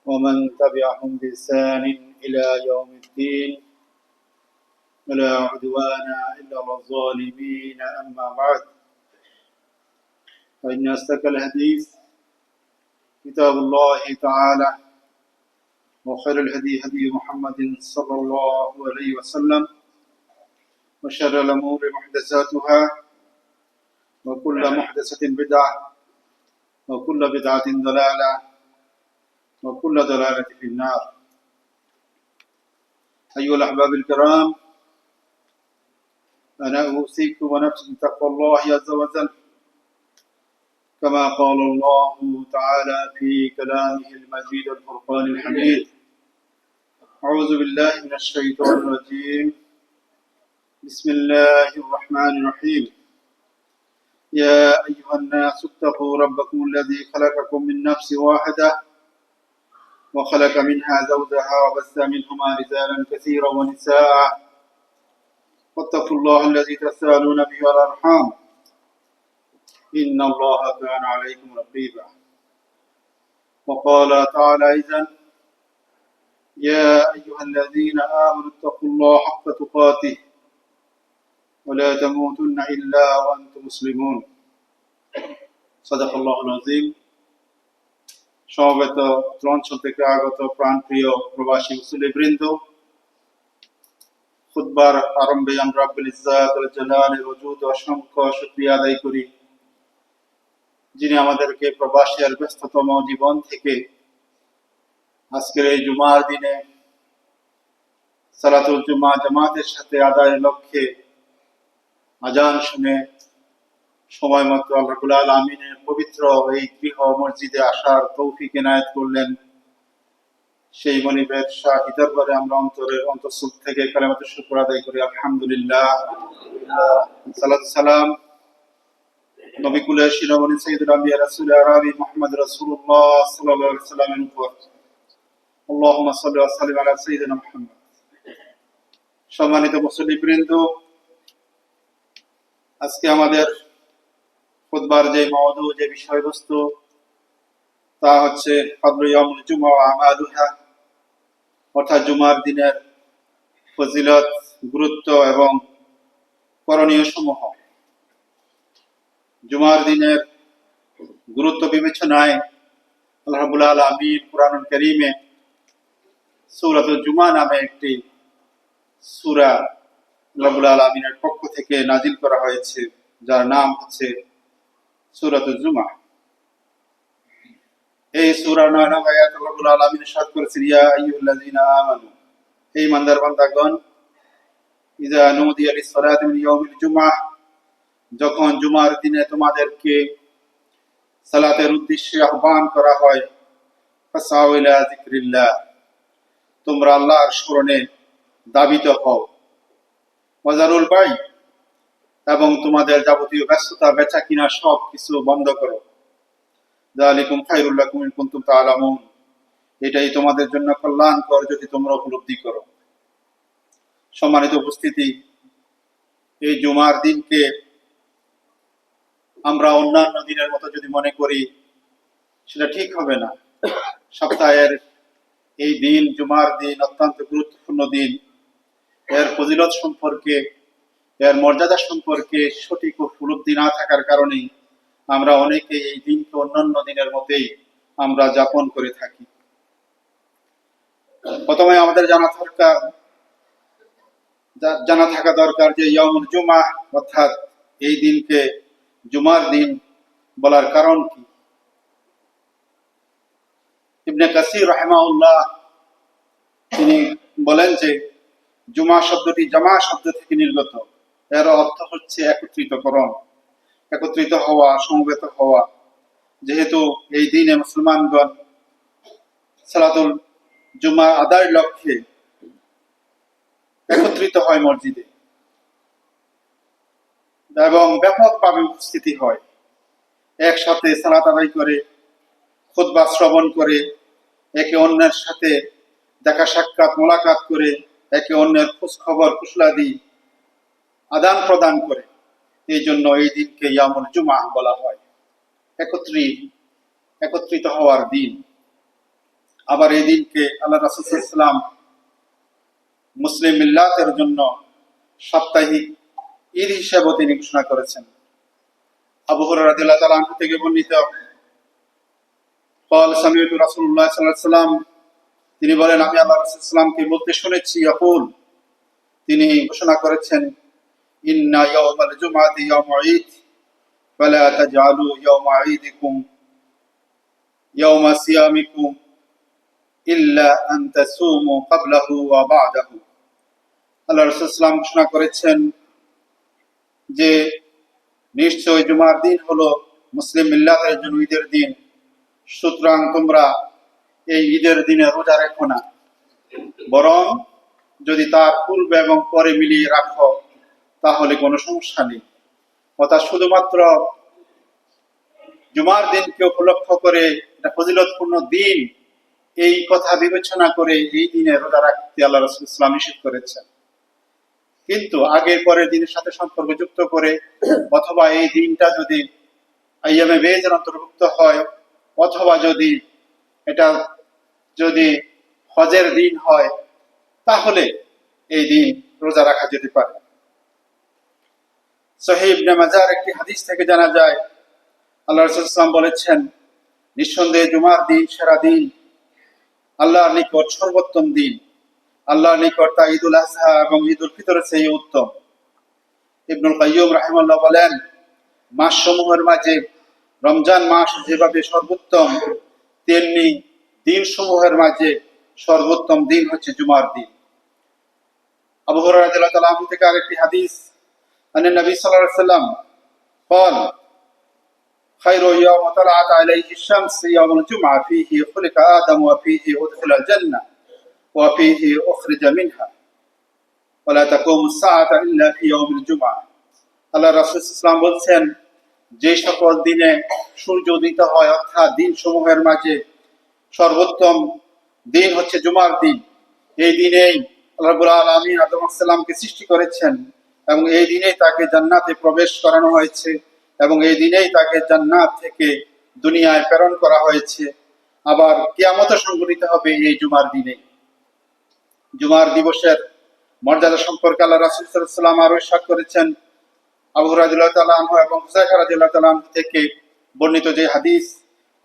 ومن تبعهم بإحسان إلى يوم الدين ولا عدوان إلا على الظالمين أما بعد فإن أصدق الحديث كتاب الله تعالى وخير الهدي هدي محمد صلى الله عليه وسلم وشر الأمور محدثاتها وكل محدثة بدعة وكل بدعة ضلالة وكل ضلالة في النار. أيها الأحباب الكرام، أنا أوصيكم ونفسي بتقوى الله عز وجل كما قال الله تعالى في كلامه المجيد الفرقان الحميد. أعوذ بالله من الشيطان الرجيم. بسم الله الرحمن الرحيم. يا أيها الناس اتقوا ربكم الذي خلقكم من نفس واحدة وخلق منها زوجها وبث منهما رجالا كثيرا ونساء واتقوا الله الذي تسألون به والأرحام إن الله كان عليكم رقيبا. وقال تعالى أيضا: يا أيها الذين آمنوا اتقوا الله حق تقاته ولا تموتن إلا وأنتم مسلمون. صدق الله العظيم. সমবেত অঞ্চল থেকে আগত প্রাণপ্রিয় প্রবাসী মুসলিমবৃন্দ, খুতবার আরম্ভে আমরা রব্বুল ইজ্জাত ওয়াল জালালের ওজুদ অসংখ্য শুকরিয়া আদায় করি, যিনি আমাদেরকে প্রবাসের ব্যস্ততম জীবন থেকে আজকের এই জুমার দিনে সালাতুল জুমা জামাতের সাথে আদায়ের লক্ষ্যে আজান শুনে সময় মতো আল্লাহ রাব্বুল আলামিনের পবিত্র এই গৃহ মসজিদে আসার তৌফিক এনায়েত করলেন। সেই মনিবের শাহী দরবারে আমরা অন্তরের অন্তঃস্থল থেকে কালেমাতুশ শুকর আদায় করি, আলহামদুলিল্লাহ। সালাত সালাম নবী কুলের শিরোমণি সাইয়্যিদুল আম্বিয়া রাসূল আরবি মুহাম্মদ রাসূলুল্লাহ সাল্লাল্লাহু আলাইহি ওয়াসাল্লামের উপর আল্লাহুম্মা সাল্লি ওয়া সাল্লিম আলা সাইয়্যিদিনা মুহাম্মদ। সম্মানিত মুসল্লিবৃন্দ, আজকে আমাদের খুতবার যে মাওদু, যে বিষয়বস্তু, তা হচ্ছে ফাদলু ইয়াউমুল জুমআ ওয়া আমালুহা, অর্থাৎ জুমার দিনের ফজিলত, গুরুত্ব এবং করণীয় সমূহ। জুমার দিনের গুরুত্ব বিবেচনায় আল্লাহ রাব্বুল আলামিন কুরআনুল কারীমে সূরাতুল জুমআ নামে একটি সূরা রাব্বুল আলামিনের পক্ষ থেকে নাজিল করা হয়েছে, যার নাম হচ্ছে সূরাতুল জুমআ। এই সূরা ৯ নং আয়াতে রাব্বুল আলামিন ইরশাদ করেছেন: ইয়া আইয়ুহাল্লাযীনা আমানু, হে ঈমানদার বান্দাগণ, ইযা নুদিয়া লিস-সালাতি মিন ইয়াউমিল জুমআহ, যখন জুমার দিনে তোমাদেরকে সালাতের উদ্দেশ্যে আহ্বান করা হয়, ফাসাউ ইলা যিকরিল্লাহ, তোমরা আল্লাহর স্মরণে ধাবিত হও, ওয়াজারুল বাই, এবং তোমাদের যাবতীয় ব্যস্ততা, বেচা কিনা সব কিছু বন্ধ করো। যালিকুম খায়রুল লাকুম ইন কুনতুম তা'লামুন, এটাই তোমাদের জন্য কল্যাণকর যদি তোমরা উপলব্ধি করো। সম্মানিত উপস্থিতি, এই জুমার দিনকে আমরা অন্যান্য দিনের মতো যদি মনে করি, সেটা ঠিক হবে না। সপ্তাহের এই দিন, জুমার দিন, অত্যন্ত গুরুত্বপূর্ণ দিন। এর ফজিলত সম্পর্কে, এর মর্যাদা সম্পর্কে সঠিক উপলব্ধি না থাকার কারণে আমরা অনেকে এই দিনকে অন্যান্য দিনের মতোই আমরা যাপন করে থাকি। প্রথমে আমাদের জানা থাকা দরকার যে ইয়াউমুল জুমআহ, অর্থাৎ এই দিনকে জুমার দিন বলার কারণ কি। ইবনে কাসির রাহিমাহুল্লাহ তিনি বলেন যে জুমা শব্দটি জামা শব্দ থেকে নির্গত। এর অর্থ হচ্ছে একত্রিতকরণ, একত্রিত হওয়া, সমবেত হওয়া। যেহেতু এই দিনে মুসলমানগণ সালাতুল জুমা আদায়ের লক্ষ্যে একত্রিত হয় মসজিদে এবং ব্যাপকভাবে উপস্থিতি হয়, একসাথে সালাত আদায় করে, খুতবা শ্রবণ করে, একে অন্যের সাথে দেখা সাক্ষাৎ মোলাকাত করে, একে অন্যের খোঁজ খবর কুশলাদি আদান প্রদান করে। এই জন্য এই দিনকে ইয়ামুল জুমআ বলা হয়, একত্রিত হওয়ার দিন। আবার এই দিনকে আল্লাহ রাসূল সাল্লাল্লাহু আলাইহি ওয়াসাল্লাম মুসলিম মিল্লাতের জন্য সাপ্তাহিক ঈদ হিসেবে তিনি ঘোষণা করেছেন। আবু হুরায়রা রাদিয়াল্লাহু তাআলা আনহু থেকে বর্ণিত, قال سمعت رسول الله صلى الله عليه وسلم, তিনি বলেন আমি আল্লাহ রাসূল সাল্লাল্লাহু আলাইহি ওয়াসাল্লামকে বলতে শুনেছি, ইয়াকুল, তিনি ঘোষণা করেছেন, ইন্না ইয়াওমাল জুমআতি ইয়াউমু ঈদ ফালা তাজআলু ইয়াউমা ঈদিকুম ইয়াউমা সিয়ামিকুম ইল্লা আন তাসুমু ক্বাবলাহু ওয়া বা'দাহু। আল্লাহ রাসূল সাল্লাল্লাহু আলাইহি ওয়াসাল্লাম ঘোষণা করেছেন যে নিশ্চয় জুমার দিন হলো মুসলিম মিল্লাতের জন্য ঈদের দিন, সুতরাং তোমরা এই ঈদের দিনে রোজা রেখো না, বরং যদি তার পূর্বে এবং পরে মিলিয়ে রাখো তাহলে কোনো সমস্যা নেই। অর্থাৎ শুধুমাত্র জুমার দিনকে উপলক্ষ করে এটা ফজিলতপূর্ণ দিন এই কথা বিবেচনা করে এই দিনে রোজা রাখতে আল্লাহ রাসূল সাল্লাল্লাহু আলাইহি ওয়াসাল্লাম নিষেধ করেছেন। কিন্তু আগের পরের দিনের সাথে সম্পর্ক যুক্ত করে অথবা এই দিনটা যদি আইয়ামে বেজের অন্তর্ভুক্ত হয় অথবা যদি হজের দিন হয় তাহলে এই দিন রোজা রাখা যেতে পারে। সহিহ ইবনে মাজার একটি হাদিস থেকে জানা যায়, আল্লাহ রাসূল সাল্লাল্লাহু আলাইহি ওয়াসাল্লাম বলেছেন, নিঃসন্দেহে জুমার দিন সেরা দিন, আল্লাহর নিকট সর্বোত্তম দিন, আল্লাহর নিকট তা ঈদুল আযহা এবং ঈদুল ফিতরের চেয়ে উত্তম। ইবনুল কাইয়্যিম রাহিমাহুল্লাহ বলেন, মাস সমূহের মাঝে রমজান মাস যেভাবে সর্বোত্তম, তেমনি দিন সমূহের মাঝে সর্বোত্তম দিন হচ্ছে জুমার দিন। আবু হুরায়রা রাদিয়াল্লাহু তাআলা আনহু থেকে আরেকটি হাদিস, আন নবী সাল্লাল্লাহু আলাইহি ওয়াসাল্লাম قال خير يوم طلعت عليه الشمس يوم الجمعة فيه خلق آدم وفيه أدخل الجنة وفيه أخرج منها ولا تقوم الساعة إلا في يوم الجمعة। আল্লাহ রাসূল সাল্লাল্লাহু আলাইহি ওয়াসাল্লাম বলছেন, যে সকল দিনে সূর্য উদিত হয় অর্থাৎ দিন সমূহের মাঝে সর্বোত্তম দিন হচ্ছে জুমার দিন, এই দিনেই আল্লাহ রাব্বুল আলামিন আদম আলাইহিস সালামকে সৃষ্টি করেছেন এবং এই দিনেই তাকে জান্নাতে প্রবেশ করানো হয়েছে এবং এই দিনেই তাকে জান্নাত থেকে দুনিয়ায় প্রেরণ করা হয়েছে। আবার কিয়ামত সংঘটিত হবে এই জুমার দিনে। জুমার দিবসের মর্যাদা সম্পর্কে আল্লাহ রাসূল সাল্লাল্লাহু আলাইহি ওয়াসাল্লাম আরো ইরশাদ করেছেন, আবু হুরায়রা রাদিয়াল্লাহু তাআলা আনহু এবং হুযায়ফা রাদিয়াল্লাহু তাআলা আনহু থেকে বর্ণিত যে হাদিস,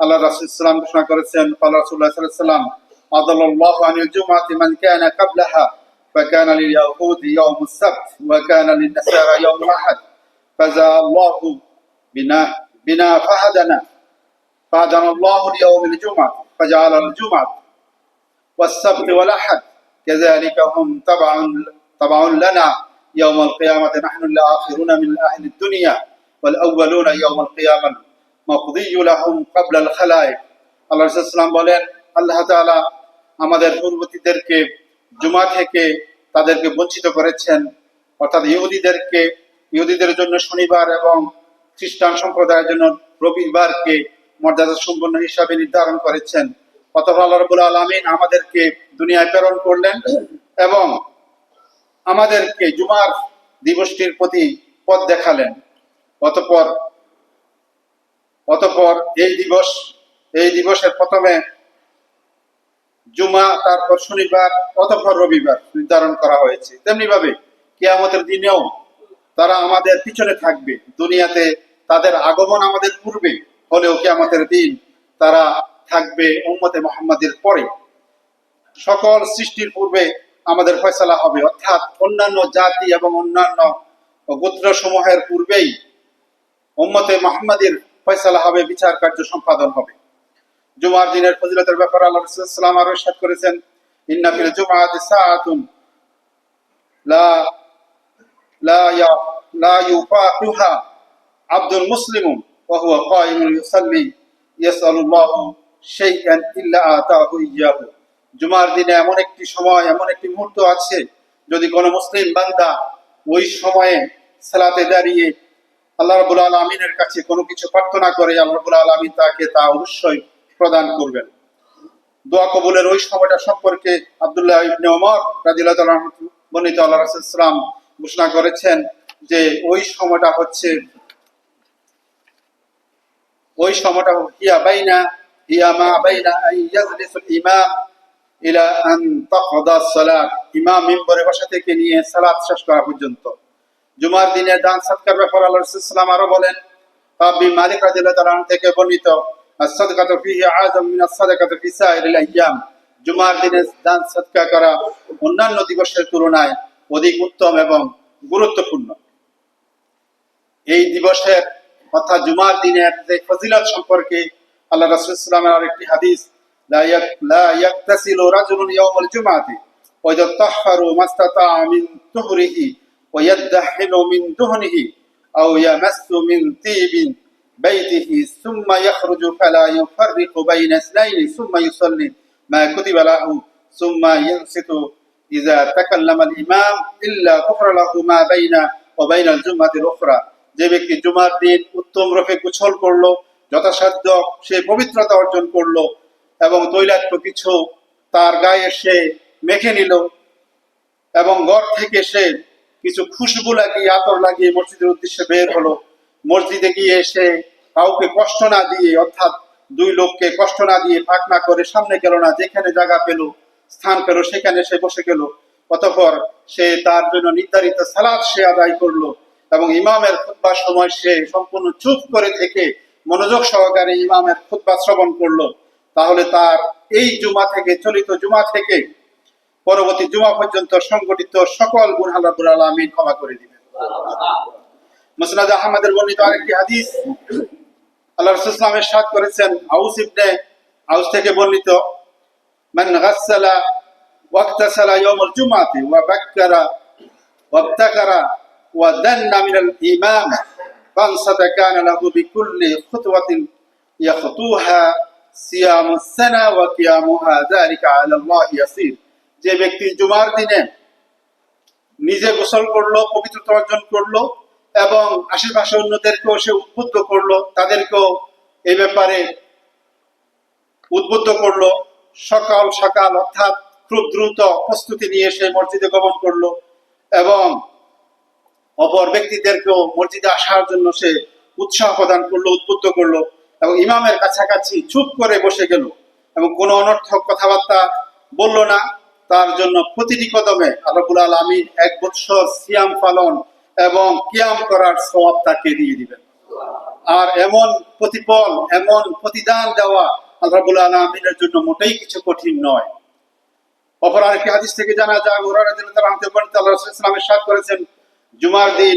আল্লাহ রাসূল সাল্লাল্লাহু আলাইহি ওয়াসাল্লাম ঘোষণা করেছেন, ক্বালা রাসূলুল্লাহ সাল্লাল্লাহু আলাইহি ওয়াসাল্লাম, আদাল্লাহু আনিল জুমআতি মান কানা ক্বাবলাহা ফাকানা লিল ইয়াহুদি ইয়াউমুস সাbt ওয়া কানা লিন নাসারা ইয়াউমুল আহাদ ফাজাল্লাহু বিনা ফাহাদানা ফাহাদানাল্লাহু লিয়াউমিল জুমআহ ফাজআলাল জুমআহ ওয়াস সাbt ওয়াল আহাদ কাযালিকা হুম তাবাউন লানা يوم القيامة نحن الآخرون من أهل الدنيا والأولون يوم القيامة مقضي لهم قبل الخلائق। আল্লাহ রাসূল সাল্লাল্লাহু আলাইহি ওয়াসাল্লাম বলেন, আল্লাহ তাআলা আমাদের পূর্ববর্তীদেরকে জুমা থেকে তাদেরকে বঞ্চিত করেছেন, অর্থাৎ ইহুদিদের জন্য শনিবার এবং খ্রিস্টান সম্প্রদায়ের জন্য রবিবারকে মর্যাদা সম্পন্ন হিসাবে নির্ধারণ করেছেন। অতঃপর আল্লাহ রাব্বুল আলামিন আমাদেরকে দুনিয়ায় প্রেরণ করলেন এবং আমাদেরকে জুমার দিবসটির প্রতি পথ দেখালেন। অতঃপর এই দিবসের প্রথমে জুমা, তারপর শনিবার, অতঃপর রবিবার নির্ধারণ করা হয়েছে। তেমনি ভাবে কিয়ামতের দিনেও তারা আমাদের পিছনে থাকবে। দুনিয়াতে তাদের আগমন আমাদের পূর্বে হলেও কিয়ামতের দিন তারা থাকবে উম্মতে মুহাম্মাদের পরে। সকল সৃষ্টির পূর্বে আমাদের ফয়সালা হবে, অর্থাৎ অন্যান্য জাতি এবং অন্যান্য গোত্র সমূহের পূর্বেই উম্মতে মুহাম্মাদের ফয়সালা হবে, বিচার কার্য সম্পাদন হবে। জুমার দিনের ফজিলতের ব্যাপারে আল্লাহ রাসূল সাল্লাল্লাহু আলাইহি ওয়াসাল্লাম আরো ইরশাদ করেছেন, ইন্না ফিল জুমআতি সাআতুন লা ইউফাতুহা আবদুল মুসলিমুন ওয়া হুয়া কায়িমুন ইউসাল্লি ইয়াসআলুল্লাহু শাইআন ইল্লা আতাহু ইয়্যাহু। জুমার দিনে এমন একটি সময়, এমন একটি মুহূর্ত আছে, যদি কোনো মুসলিম বান্দা ওই সময়ে সালাতে দাঁড়িয়ে আল্লাহ রাব্বুল আলামিনের কাছে কোনো কিছু প্রার্থনা করে, আল্লাহ রাব্বুল আলামিন তাকে তা অবশ্যই প্রদান করবেন। দোয়া কবুলের ওই সময়টা সম্পর্কে আব্দুল্লাহ ইবনে ওমর রাদিয়াল্লাহু তাআলা বর্ণিত, আল্লাহ রাসূল সাল্লাল্লাহু আলাইহি ওয়াসাল্লাম ঘোষণা করেছেন যে ওই সময়টা হিয়া বাইনা হিয়া মা বাইনা আন ইয়াজলিসুল ইমাম ইলা আন তাকদা সালাত, ইমাম মিম্বরে বসা থেকে নিয়ে সালাত শেষ করা পর্যন্ত। জুমার দিনে দান সদকার ব্যাপারে আল্লাহ রাসূল সাল্লাল্লাহু আলাইহি ওয়াসাল্লাম আরো বলেন, আবি মালিক রাদিয়াল্লাহু তাআলা থেকে বর্ণিত, আস-সাদকাতু ফীহি আযম মিন আস-সাদাকাতি ফী সাইরিল আইয়াম, জুমার দিনে দান সদকা করা অন্যান্য দিবসের তুলনায় অধিক উত্তম এবং গুরুত্বপূর্ণ। এই দিবসের অর্থাৎ জুমার দিনের যে ফজিলত সম্পর্কে আল্লাহ রাসূল সাল্লাল্লাহু আলাইহি ওয়াসাল্লামের আরেকটি হাদিস, লা ইয়াগতাসিলু রাজুলুন ইয়াওমাল জুমআতি ওয়া ইয়াতাহহারু মাস্তাতা'a মিন তুহরিহি ওয়া ইয়াদদাহিনু মিন দুহনিহি আও ইয়ামাসসু মিন তিবিন বাইতিহি সুম্মা ইয়াখরুজু ফালা ইউফাররিকু বাইনা ইসনাইনি সুম্মা ইউসাল্লি মা কুতিবা লাহু সুম্মা ইয়ানসিতু ইযা তাকাল্লামা আল-ইমাম ইল্লা গুফরা লাহু মা বাইনা ওয়া বাইনা আল-জুমআতিল উখরা। যে ব্যক্তি জুমার দিন উত্তম রূপে গোসল করলো, যথাসাধ্য সে পবিত্রতা অর্জন করলো এবং তৈলাক্ত কিছু তার গায়ে সে মেখে নিল এবং ঘর থেকে সে কিছু খুশবু লাগিয়ে আতর লাগিয়ে মসজিদের উদ্দেশ্যে বের হলো, মসজিদে গিয়ে সে কাউকে কষ্ট না দিয়ে অর্থাৎ দুই লোককে কষ্ট না দিয়ে ফাঁক না করে সামনে গেল না, যেখানে জায়গা পেল স্থান পেল সেখানে সে বসে গেল, অতঃপর সে তার জন্য নির্ধারিত সালাত সে আদায় করলো এবং ইমামের খুতবার সময় সে সম্পূর্ণ চুপ করে থেকে মনোযোগ সহকারে ইমামের খুতবা শ্রবণ করলো, তাহলে তার এই জুমা থেকে চলিত জুমা থেকে পরবর্তী জুমা পর্যন্ত সংগঠিত সকল গুনাহ আল্লাহ রাব্বুল আলামিন ক্ষমা করে দিবেন। মুসনাদ আহমদের বর্ণিত আরেকটি হাদিস, আল্লাহ রাসূল সাল্লাল্লাহু আলাইহি ওয়াসাল্লাম ইরশাদ করেছেন, আউস থেকে বর্ণিত, মান গাসসালা ওয়াক্তাসালা ইয়াউমুল জুমআতি ওয়া বাক্কারা ওয়াবতাকারা ওয়া দান্না মিনাল ইমাম ফানসাতা কানা লাহু বিকুল্লি খুতওয়াতিন ইয়াখতুহা সিয়ামুস সানা ওয়া কিয়ামুহা যালিকা আলাল্লাহি ইয়াসির। যে ব্যক্তি জুমার দিনে নিজে গোসল করলো, পবিত্রতা অর্জন করলো এবং আশেপাশে অন্যদেরকেও সে উদ্বুদ্ধ করলো, তাদেরকেও এই ব্যাপারে উদ্বুদ্ধ করলো, সকাল সকাল অর্থাৎ খুব দ্রুত প্রস্তুতি নিয়ে সে মসজিদে গমন করলো এবং অপর ব্যক্তিদেরকেও মসজিদে আসার জন্য সে উৎসাহ প্রদান করলো, উদ্বুদ্ধ করলো এবং ইমামের কাছাকাছি চুপ করে বসে গেল এবং কোনো অনর্থক কথাবার্তা বলল না, তার জন্য প্রতিটি কদমে আল্লাহ রাব্বুল আলামিন 1 বছর সিয়াম পালন এবং কিয়াম করার সওয়াব তাকে দিয়ে দিবেন। আর এমন প্রতিফল, এমন প্রতিদান দেওয়া আল্লাহ রাব্বুল আলামিনের জন্য মোটেই কিছু কঠিন নয়। অপর আরেকটি হাদিস থেকে জানা যায়, হুরায়রা রাদিয়াল্লাহু আনহু বলেন, আল্লাহ রাসূল সাল্লাল্লাহু আলাইহি ওয়াসাল্লাম ইরশাদ করেছেন, জুমার দিন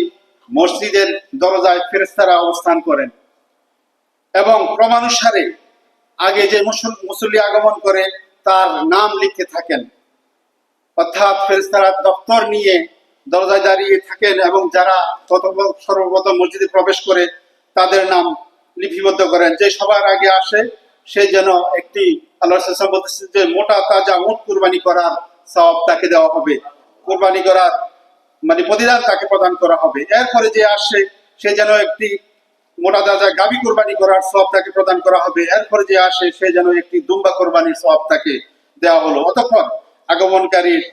মসজিদের দরজায় ফেরেশতারা অবস্থান করেন এবং ক্রমানুসারে আগে যে মুসল্লি আগমন করে তার নাম লিখতে থাকেন, অর্থাৎ ফেরেশতারা দপ্তর নিয়ে দরজায় দাঁড়িয়ে থাকেন এবং যারা সর্বপ্রথম মসজিদে প্রবেশ করে তাদের নাম লিপিবদ্ধ করেন। যে সবার আগে আসে সে যেন একটি, আল্লাহ রাসূল সাল্লাল্লাহু আলাইহি ওয়াসাল্লাম বলতেছেন যে মোটা তাজা উট কুরবানি করার সওয়াব তাকে দেওয়া হবে, কুরবানি করার মানে প্রতিদান তাকে প্রদান করা হবে। এরপরে যে আসে সে যেন একটি মোটা তাজা গাভী কুরবানি করার সওয়াব তাকে প্রদান করা হবে। এরপরে যে আসে সে যেন একটি দুম্বা কুরবানির সওয়াব তাকে দেওয়া হলো। অতঃপর আগমনকারীর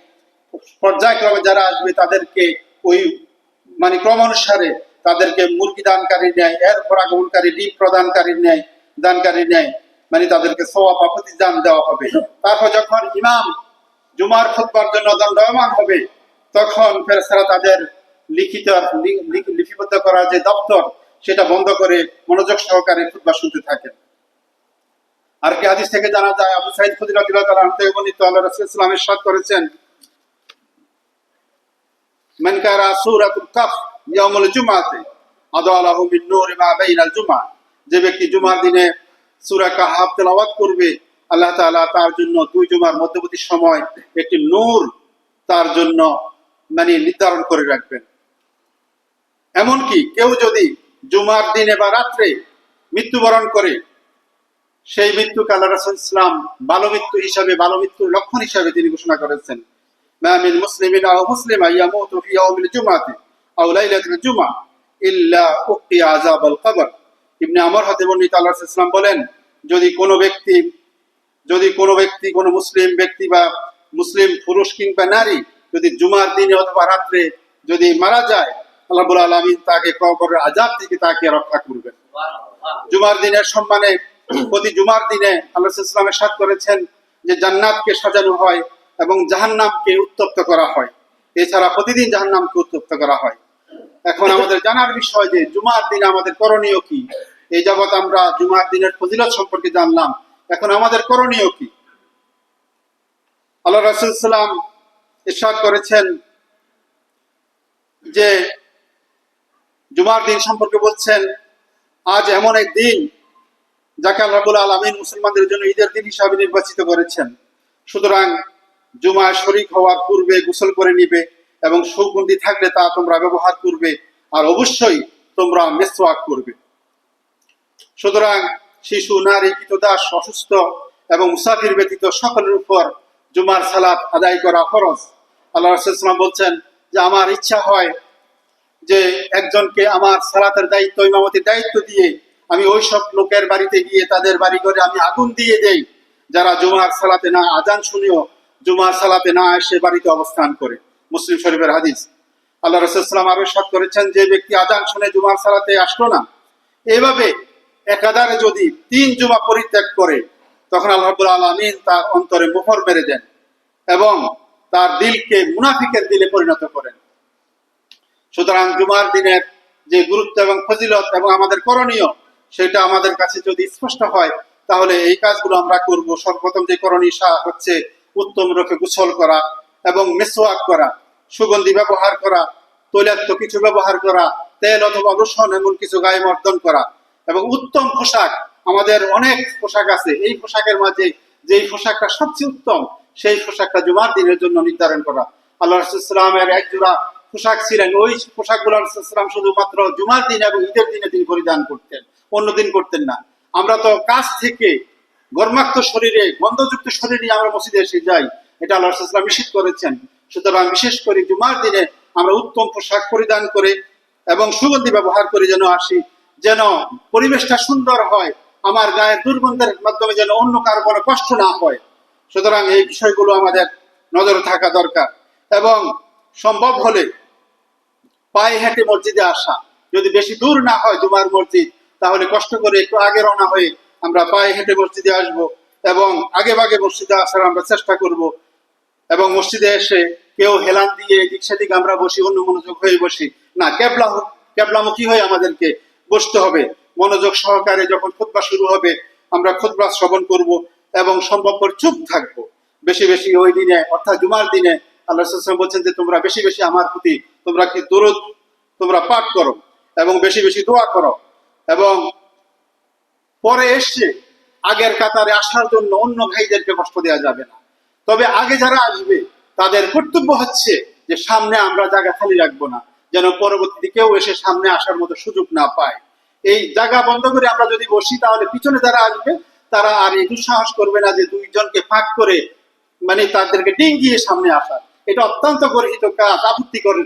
পর্যায়ক্রমে যারা আসবে তাদেরকে ওই মানে ক্রমানুসারে তাদেরকে মুরগি দানকারী নেয়, এরপর আগমনকারী ডিম প্রদানকারী নেয়, দানকারী নেয়, মানে তাদেরকে সওয়াব বা প্রতিদান দেওয়া হবে। তারপর যখন ইমাম জুমার খুতবার জন্য দণ্ডায়মান হবে তখন ফেরেশতারা তাদের লিপিবদ্ধ করা যে দপ্তর সেটা বন্ধ করে মনোযোগ সহকারে খুতবা শুনতে থাকেন। আর কি হাদিস থেকে জানা যায়, আবু সাঈদ খুদরী রাদিয়াল্লাহু তাআলা আনহু থেকে বর্ণিত, আল্লাহ রাসূল সাল্লাল্লাহু আলাইহি ওয়াসাল্লাম ইরশাদ করেছেন, মান কারা সূরাতুল কাফ ইয়াউমুল জুমআতি আদালাহু মিন নূরি মা বাইনাল জুমআ। যে ব্যক্তি জুমার দিনে সূরা কাহফ তেলাওয়াত করবে আল্লাহ তাআলা তার জন্য দুই জুমার মধ্যবর্তী সময় একটি নূর তার জন্য মানে নির্ধারণ করে রাখবেন। এমনকি কেউ যদি জুমার দিনে বা রাত্রে মৃত্যুবরণ করে সেই মৃত্যুকে আল্লাহ রাসূল সাল্লাল্লাহু আলাইহি ওয়াসাল্লাম ভালো মৃত্যু হিসাবে, ভালো মৃত্যুর লক্ষণ হিসাবে তিনি ঘোষণা করেছেন, মা মিন মুসলিমিন আও মুসলিমা ইয়ামুতু ফি ইয়াউমিল জুমআতি আও লাইলাতিল জুমআ ইল্লা উকিয়া আযাবাল কবর। ইবনে আমর হতে বর্ণিত, আল্লাহ রাসূল সাল্লাল্লাহু আলাইহি ওয়াসাল্লাম বলেন, যদি কোনো ব্যক্তি কোনো মুসলিম ব্যক্তি বা মুসলিম পুরুষ কিংবা নারী যদি জুমার দিনে অথবা রাত্রে যদি মারা যায়, আল্লাহ রাব্বুল আলামিন তাকে কবরের আযাব থেকে তাকে রক্ষা করবেন। জুমার দিনের সম্মানে প্রতি জুমার দিনে আল্লাহ রাসূল সাল্লাল্লাহু আলাইহি ওয়াসাল্লাম ইরশাদ করেছেন যে জান্নাতকে সাজানো হয় এবং জাহান্নামকে উত্তপ্ত করা হয়। এছাড়া প্রতিদিন জাহান্নামকে উত্তপ্ত করা হয়। এখন আমাদের জানার বিষয় যে জুমার দিনে আমাদের করণীয় কি। এই যাবৎ আমরা জুমার দিনের ফজিলত সম্পর্কে জানলাম, এখন আমাদের করণীয় কি। আল্লাহ রাসূল সাল্লাল্লাহু আলাইহি ওয়াসাল্লাম ইরশাদ করেছেন যে জুমার দিন সম্পর্কে বলছেন, আজ এমন এক দিন যাকে আল্লাহ রাব্বুল আলামিন মুসলমানদের জন্য ঈদের দিন হিসাবে নির্বাচিত করেছেন। সুতরাং জুমায় শরীক হওয়ার পূর্বে গোসল করে নিবে এবং সুগন্ধি থাকলে তা তোমরা ব্যবহার করবে, আর অবশ্যই তোমরা মিসওয়াক করবে। সুতরাং শিশু, নারী, ক্রীতদাস, অসুস্থ এবং মুসাফির ব্যতীত সকলের উপর জুমার সালাত আদায় করা ফরজ। আল্লাহ রাসূল সাল্লাল্লাহু আলাইহি ওয়াসাল্লাম বলছেন যে আমার ইচ্ছা হয় যে একজনকে আমার সালাতের দায়িত্ব, ইমামতির দায়িত্ব দিয়ে আমি ওই সব লোকের বাড়িতে গিয়ে তাদের বাড়ি ঘরে আমি আগুন দিয়ে দেই যারা জুমার সালাতে না, আজান শুনেও জুমার সালাতে না এসে বাড়িতে অবস্থান করে। মুসলিম শরীফের হাদিস। আল্লাহ রাসূল সাল্লাল্লাহু আলাইহি ওয়াসাল্লাম আরো ইরশাদ করেছেন যে ব্যক্তি আজান শুনে জুমার সালাতে আসলো না, এভাবে একাধারে যদি 3 জুমা পরিত্যাগ করে, তখন আল্লাহ রাব্বুল আলামিন তার অন্তরে মোহর মেরে দেন এবং তার দিলকে মুনাফিকের দিলে পরিণত করেন। সুতরাং জুমার দিনের যে গুরুত্ব এবং ফজিলত এবং আমাদের করণীয়, সেটা আমাদের কাছে যদি স্পষ্ট হয় তাহলে এই কাজগুলো আমরা করব। সর্বপ্রথম যে করণীয় হচ্ছে উত্তম রূপে গোসল করা এবং মিসওয়াক করা, সুগন্ধি ব্যবহার করা, তৈলাক্ত কিছু ব্যবহার করা, তেল অথবা লোশন এমন কিছু গায়ে মর্দন করা এবং উত্তম পোশাক। আমাদের অনেক পোশাক আছে, এই পোশাকের মাঝে যেই পোশাকটা সবচেয়ে উত্তম সেই পোশাকটা জুমার দিনের জন্য নির্ধারণ করা। আল্লাহ রাসূল সাল্লাল্লাহু আলাইহি ওয়াসাল্লামের এক জোড়া পোশাক ছিলেন, ওই পোশাকগুলো আল্লাহ রাসূল সাল্লাল্লাহু আলাইহি ওয়াসাল্লাম শুধুমাত্র জুমার দিন এবং ঈদের দিনে তিনি পরিধান করতেন, অন্য দিন করতেন না। আমরা তো কাজ থেকে গর্মাক্ত শরীরে, গন্ধযুক্ত শরীর নিয়ে আমরা মসজিদে এসে যাই, এটা আল্লাহ রাসূল সাল্লাল্লাহু আলাইহি ওয়াসাল্লাম নিষেধ করেছেন। সুতরাং বিশেষ করে জুমার দিনে আমরা উত্তম পোশাক পরিধান করে এবং সুগন্ধি ব্যবহার করে যেন আসি, যেন পরিবেশটা সুন্দর হয়, আমার গায়ের দুর্গন্ধের মাধ্যমে যেন অন্য কারো কোনো কষ্ট না হয়। সুতরাং এই বিষয়গুলো আমাদের নজরে থাকা দরকার এবং সম্ভব হলে পায়ে হেঁটে মসজিদে আসা, যদি বেশি দূর না হয় জুমার মসজিদ, তাহলে কষ্ট করে একটু আগে রওনা হয়ে আমরা পায়ে হেঁটে মসজিদে আসব এবং আগে ভাগে মসজিদে আসার আমরা চেষ্টা করব। এবং মসজিদে এসে কেউ হেলান দিয়ে এদিক সেদিক আমরা বসি, অন্য মনোযোগ হয়ে বসি না, কেবলামুখী হয়ে আমাদেরকে বসতে হবে। মনোযোগ সহকারে যখন খুতবা শুরু হবে আমরা খুতবা শ্রবণ করব এবং সম্ভবপর চুপ থাকবো। বেশি বেশি ওই দিনে অর্থাৎ জুমার দিনে আল্লাহ রাসূল সাল্লাল্লাহু আলাইহি ওয়াসাল্লাম বলছেন যে তোমরা বেশি বেশি আমার প্রতি তোমরা কি দরুদ তোমরা পাঠ করো এবং বেশি বেশি দোয়া করো। এবং পরে এসে আগের কাতারে আসার জন্য অন্য ভাইদেরকে কষ্ট দেওয়া যাবে না। তবে আগে যারা আসবে তাদের কর্তব্য হচ্ছে যে সামনে আমরা জায়গা খালি রাখবো না, যেন পরবর্তীতে কেউ এসে সামনে আসার মতো সুযোগ না পায়। এই জায়গা বন্ধ করে আমরা যদি বসি তাহলে পিছনে যারা আসবে তারা আর এই দুঃসাহস করবে না যে দুইজনকে ফাঁক করে মানে তাদেরকে ডিঙ্গিয়ে সামনে আসার। এটা অত্যন্ত গর্হিত কাজ, আপত্তিকর।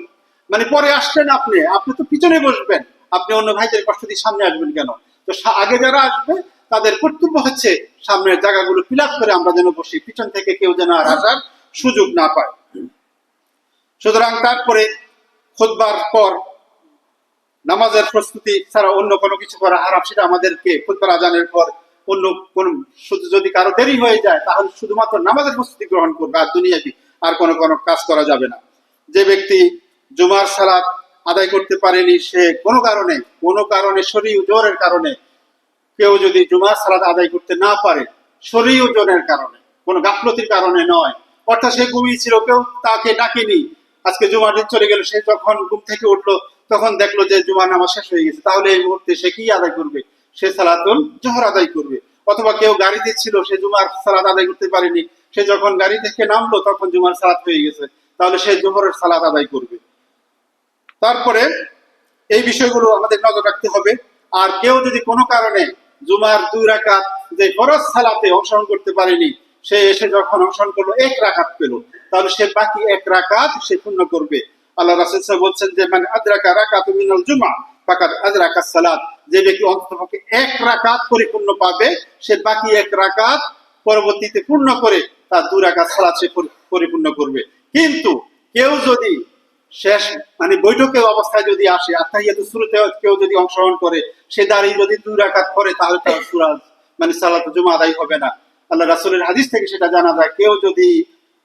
মানে পরে আসলেন আপনি আপনি তো পিছনে বসবেন, আপনি অন্য ভাইদের কষ্ট দিয়ে সামনে আসবেন কেন? তো আগে যারা আসবে তাদের কর্তব্য হচ্ছে সামনের জায়গাগুলো ফিল আপ করে আমরা যেন বসি, পিছন থেকে কেউ যেন আর আসার সুযোগ না পায়। সুতরাং তারপরে খুতবার পর নামাজের প্রস্তুতি ছাড়া অন্য কোনো কিছু করা হারাম, সেটা আমাদেরকে খুতবার আজানের পর অন্য কোন যদি কারো দেরি হয়ে যায় তাহলে শুধুমাত্র নামাজের প্রস্তুতি গ্রহণ করবে, আর দুনিয়াবি আর কোনো কাজ করা যাবে না। যে ব্যক্তি জুমার সালাত আদায় করতে পারেনি, সে কোনো কারণে শরীর জোরের কারণে কেউ যদি জুমার সালাত আদায় করতে না পারে, শরীর জোরের কারণে, কোনো গাফলতির কারণে নয়, অর্থাৎ সে ঘুমিয়েছিল, কেউ তাকে ডাকেনি, আজকে জুমার দিন চলে গেল, সে যখন ঘুম থেকে উঠলো তখন দেখলো যে জুমার নামাজ শেষ হয়ে গেছে, তাহলে এই মুহূর্তে সে কি আদায় করবে? সে সালাতুল জোহর আদায় করবে। অথবা কেউ গাড়িতে ছিল, সে জুমার সালাত আদায় করতে পারেনি, সে যখন গাড়ি থেকে নামলো তখন জুমার সালাত হয়ে গেছে, তাহলে সে জোহরের সালাত আদায় করবে। তারপরে এই বিষয়গুলো আমাদের নজর রাখতে হবে। আর কেউ যদি কোনো কারণে জুমার 2 রাকাত যে ফরজ সালাতে অংশগ্রহণ করতে পারেনি, সে এসে যখন অংশগ্রহণ করলো 1 রাকাত পেল, তাহলে সে বাকি 1 রাকাত সে পূর্ণ করবে। আল্লাহ রাসূল সাল্লাল্লাহু আলাইহি ওয়াসাল্লাম বলছেন যে মান আদরাকা রাকাতুম মিনাল জুমআ ফাকাদ আদরাকাস সালাত, যে ব্যক্তি অন্ততপক্ষে 1 রাকাত পরিপূর্ণ পাবে, সে বাকি 1 রাকাত পরবর্তীতে পূর্ণ করে তার 2 রাকাত সালাত সে পরিপূর্ণ করবে। কিন্তু কেউ যদি শেষ মানে বৈঠকের অবস্থায় যদি আসে, আত্তাহিয়াতুস শুরুতে কেউ যদি অংশগ্রহণ করে, সে দাঁড়িয়ে যদি 2 রাকাত পড়ে, তাহলে তার মানে সালাত জুমা আদায় হবে না। আল্লাহ রাসূলের হাদিস থেকে সেটা জানা যায়, কেউ যদি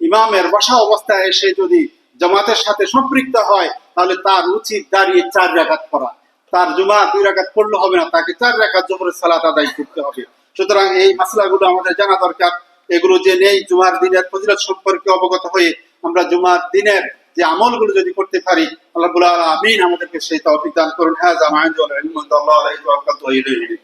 ইমামের বসা অবস্থায় এসে যদি জামাতের সাথে সম্পৃক্ত হয়, তাহলে তার উচিত দাঁড়িয়ে 4 রাকাত পড়া। তার জুমা 2 রাকাত পড়লে হবে না, তাকে 4 রাকাত জোহরের সালাত আদায় করতে হবে। সুতরাং এই মাসলাগুলো আমাদের জানা দরকার। এগুলো যে নেই, জুমার দিনের ফজিলত সম্পর্কে অবগত হয়ে আমরা জুমার দিনের যে আমলগুলো যদি করতে পারি, আল্লাহ রাব্বুল আলামিন আমাদেরকে সেই তৌফিক দান করুন। হাযা মা ইনদাল্লাহি ওয়া ইলাইহি তাওয়াক্কালতু ওয়া ইলাইহি